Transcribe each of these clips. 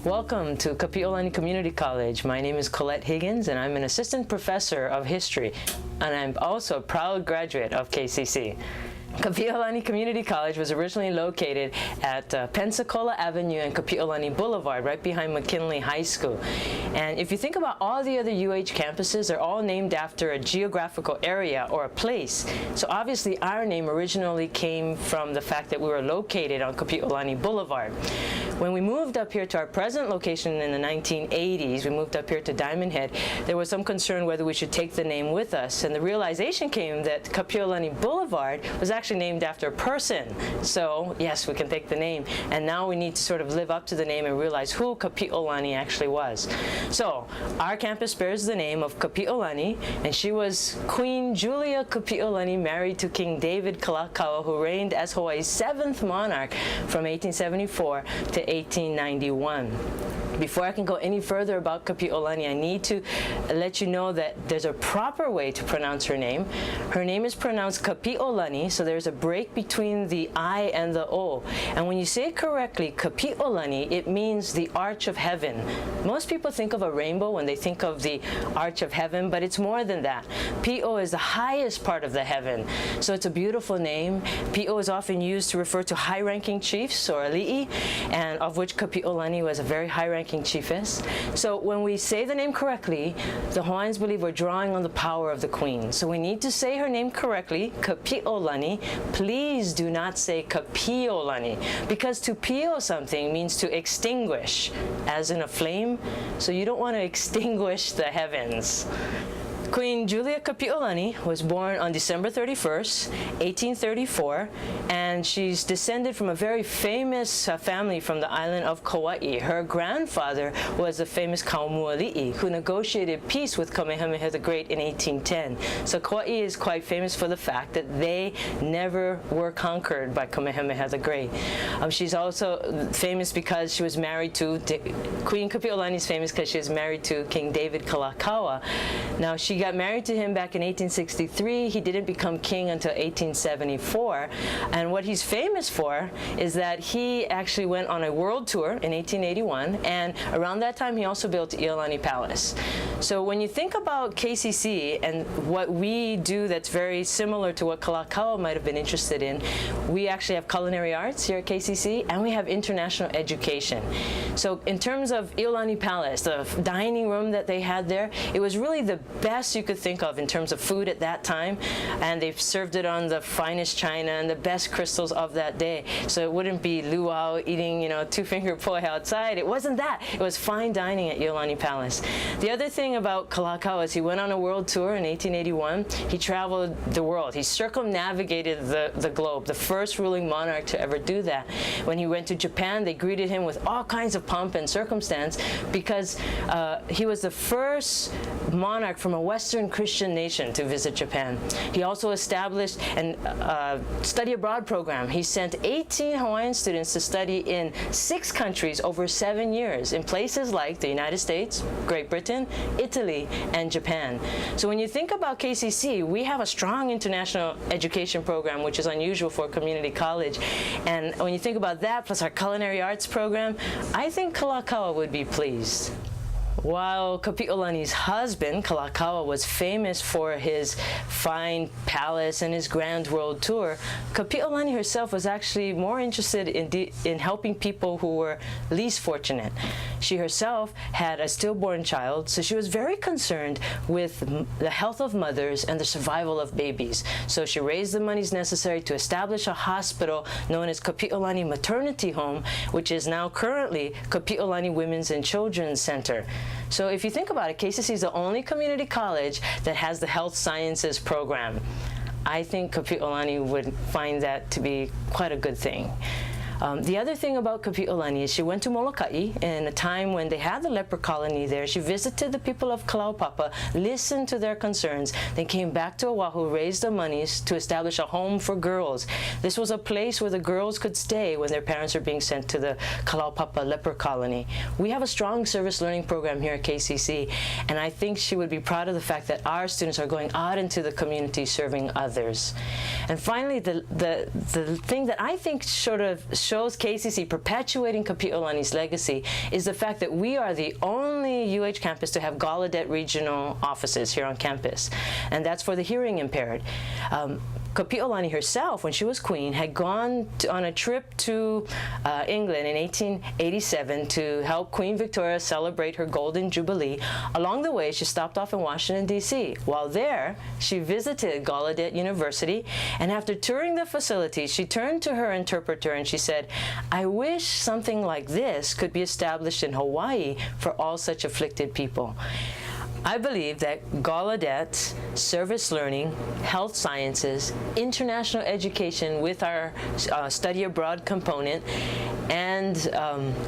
Welcome to Kapi'olani Community College. My name is Colette Higgins and I'm an assistant professor of history, and I'm also a proud graduate of KCC. Kapi'olani Community College was originally located at Pensacola Avenue and Kapi'olani Boulevard, right behind McKinley High School. And if you think about all the other UH campuses, they're all named after a geographical area or a place. So obviously our name originally came from the fact that we were located on Kapi'olani Boulevard. When we moved up here to our present location in the 1980s, we moved up here to Diamond Head, there was some concern whether we should take the name with us. And the realization came that Kapi'olani Boulevard was actually named after a person. So yes, we can take the name. And now we need to sort of live up to the name and realize who Kapi'olani actually was. So our campus bears the name of Kapi'olani, and she was Queen Julia Kapi'olani, married to King David Kalakaua, who reigned as Hawaii's 7th monarch from 1874 to 1891. Before I can go any further about Kapi'olani, I need to let you know that there's a proper way to pronounce her name. Her name is pronounced Kapi'olani, so there's a break between the I and the O. And when you say it correctly, Kapi'olani, it means the arch of heaven. Most people think of a rainbow when they think of the arch of heaven, but it's more than that. P.O. is the highest part of the heaven. So it's a beautiful name. P.O. is often used to refer to high-ranking chiefs, or ali'i, and of which Kapi'olani was a very high-ranking chiefess. So when we say the name correctly, the Hawaiians believe we're drawing on the power of the queen. So we need to say her name correctly, Kapi'olani. Please do not say Kapi'olani, because to pio something means to extinguish, as in a flame. So you don't want to extinguish the heavens. Queen Julia Kapi'olani was born on December 31st, 1834, and she's descended from a very famous family from the island of Kauai. Her grandfather was the famous Kaumuali'i, who negotiated peace with Kamehameha the Great in 1810. So Kauai is quite famous for the fact that they never were conquered by Kamehameha the Great. She's also famous because she was married to, Queen Kapi'olani is famous because she was married to King David Kalakaua. Now, she got married to him back in 1863. He didn't become king until 1874. And what he's famous for is that he actually went on a world tour in 1881. And around that time, he also built Iolani Palace. So when you think about KCC and what we do that's very similar to what Kalakaua might have been interested in, we actually have culinary arts here at KCC, and we have international education. So in terms of Iolani Palace, the dining room that they had there, it was really the best you could think of in terms of food at that time, and they've served it on the finest china and the best crystals of that day. So it wouldn't be luau eating, two-finger poi outside. It wasn't that. It was fine dining at Iolani Palace. The other thing about Kalakaua is he went on a world tour in 1881. He traveled the world. He circumnavigated the globe, the first ruling monarch to ever do that. When he went to Japan, they greeted him with all kinds of pomp and circumstance because he was the first monarch from a Western Christian nation to visit Japan. He also established a study abroad program. He sent 18 Hawaiian students to study in 6 countries over 7 years in places like the United States, Great Britain, Italy, and Japan. So when you think about KCC, we have a strong international education program, which is unusual for a community college. And when you think about that, plus our culinary arts program, I think Kalakaua would be pleased. While Kapi'olani's husband, Kalakaua, was famous for his fine palace and his grand world tour, Kapi'olani herself was actually more interested in helping people who were least fortunate. She herself had a stillborn child, so she was very concerned with the health of mothers and the survival of babies. So she raised the monies necessary to establish a hospital known as Kapi'olani Maternity Home, which is now currently Kapi'olani Women's and Children's Center. So if you think about it, KCC is the only community college that has the health sciences program. I think Kapi'olani would find that to be quite a good thing. The other thing about Kapi'olani is she went to Molokai in a time when they had the leper colony there. She visited the people of Kalaupapa, listened to their concerns, then came back to Oahu, raised the monies to establish a home for girls. This was a place where the girls could stay when their parents are being sent to the Kalaupapa leper colony. We have a strong service learning program here at KCC, and I think she would be proud of the fact that our students are going out into the community serving others. And finally, the thing that I think sort of shows KCC perpetuating Kapi'olani's legacy is the fact that we are the only UH campus to have Gallaudet regional offices here on campus, and that's for the hearing impaired. Kapi'olani herself, when she was queen, had gone on a trip to England in 1887 to help Queen Victoria celebrate her Golden Jubilee. Along the way, she stopped off in Washington, D.C. While there, she visited Gallaudet University, and after touring the facilities, she turned to her interpreter and she said, "I wish something like this could be established in Hawaii for all such afflicted people." I believe that Gallaudet, service learning, health sciences, international education with our study abroad component, and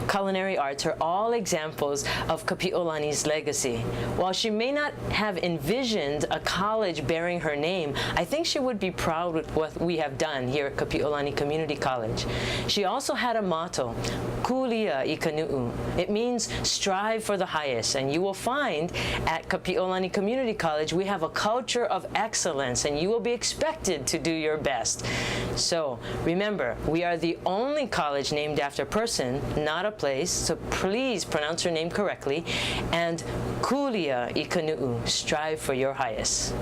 culinary arts are all examples of Kapi'olani's legacy. While she may not have envisioned a college bearing her name, I think she would be proud with what we have done here at Kapi'olani Community College. She also had a motto, Kulia Ikanu'u. It means strive for the highest, and you will find at Kapi'olani Community College we have a culture of excellence, and you will be expected to do your best. So remember, we are the only college named after a person, not a place, so please pronounce your name correctly, and Kulia Ikanu'u, strive for your highest.